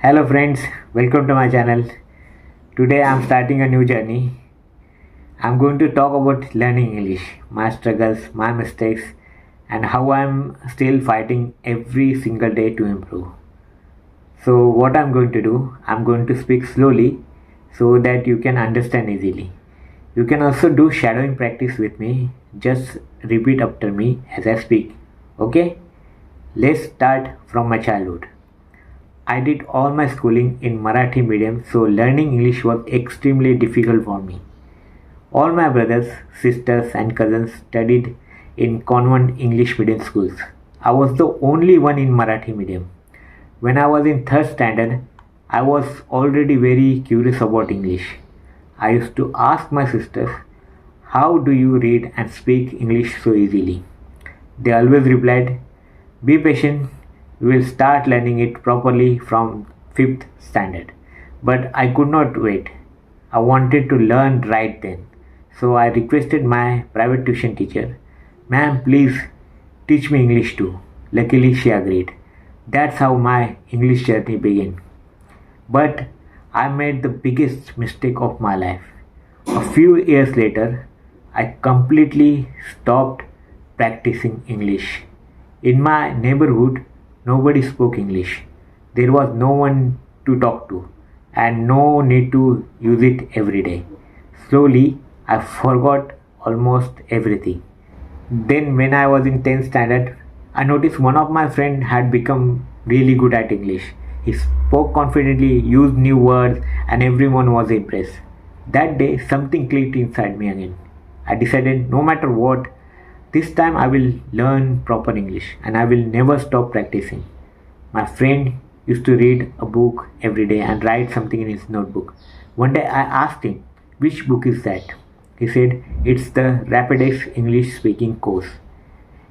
Hello friends, welcome to my channel. Today I'm starting a new journey. I'm going to talk about learning English, my struggles, my mistakes, and how I'm still fighting every single day to improve. So what I'm going to do, I'm going to speak slowly so that you can understand easily. You can also do shadowing practice with me. Just repeat after me as I speak. Okay? Let's start from my childhood. I did all my schooling in Marathi medium, so learning English was extremely difficult for me. All my brothers, sisters, and cousins studied in convent English medium schools. I was the only one in Marathi medium. When I was in third standard, I was already very curious about English. I used to ask my sisters, "How do you read and speak English so easily?" They always replied, "Be patient, we will start learning it properly from 5th standard." But I could not wait. I wanted to learn right then. So I requested my private tuition teacher, "Ma'am, please teach me English too." Luckily, she agreed. That's how my English journey began. But I made the biggest mistake of my life. A few years later, I completely stopped practicing English. In my neighborhood, nobody spoke English. There was no one to talk to, and no need to use it every day. Slowly, I forgot almost everything. Then, when I was in 10th standard, I noticed one of my friends had become really good at English. He spoke confidently, used new words, and everyone was impressed. That day, something clicked inside me again. I decided no matter what, this time I will learn proper English and I will never stop practicing. My friend used to read a book every day and write something in his notebook. One day I asked him, "Which book is that?" He said, "It's the Practice English Speaking course.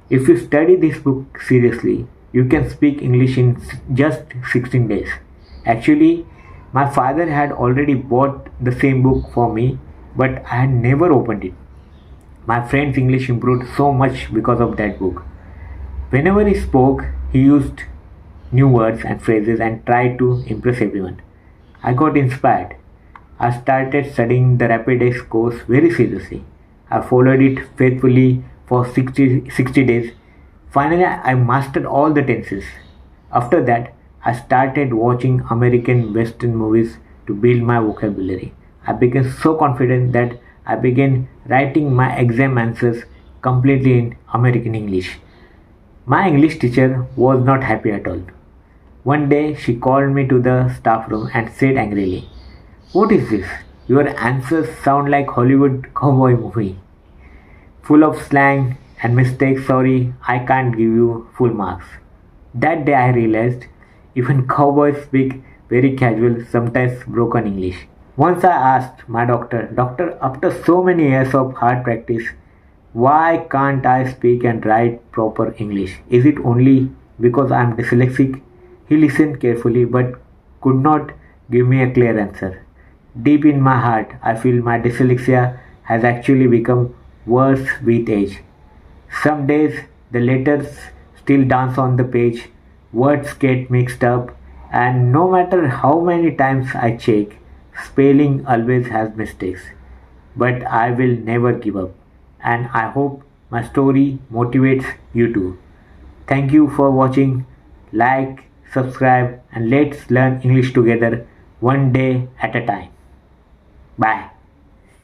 If you study this book seriously, you can speak English in just 16 days." Actually, my father had already bought the same book for me, but I had never opened it. My friend's English improved so much because of that book. Whenever he spoke, he used new words and phrases and tried to impress everyone. I got inspired. I started studying the Rapid X course very seriously. I followed it faithfully for 60 days. Finally, I mastered all the tenses. After that, I started watching American Western movies to build my vocabulary. I became so confident that I began writing my exam answers completely in American English. My English teacher was not happy at all. One day she called me to the staff room and said angrily, "What is this? Your answers sound like Hollywood cowboy movie. Full of slang and mistakes. Sorry, I can't give you full marks." That day I realized even cowboys speak very casual, sometimes broken English. Once I asked my doctor, after so many years of hard practice, why can't I speak and write proper English? Is it only because I'm dyslexic? He listened carefully but could not give me a clear answer. Deep in my heart, I feel my dyslexia has actually become worse with age. Some days the letters still dance on the page, words get mixed up, and no matter how many times I check, spelling always has mistakes. But I will never give up, and I hope my story motivates you too. Thank you for watching. Like, subscribe, and let's learn English together one day at a time. Bye.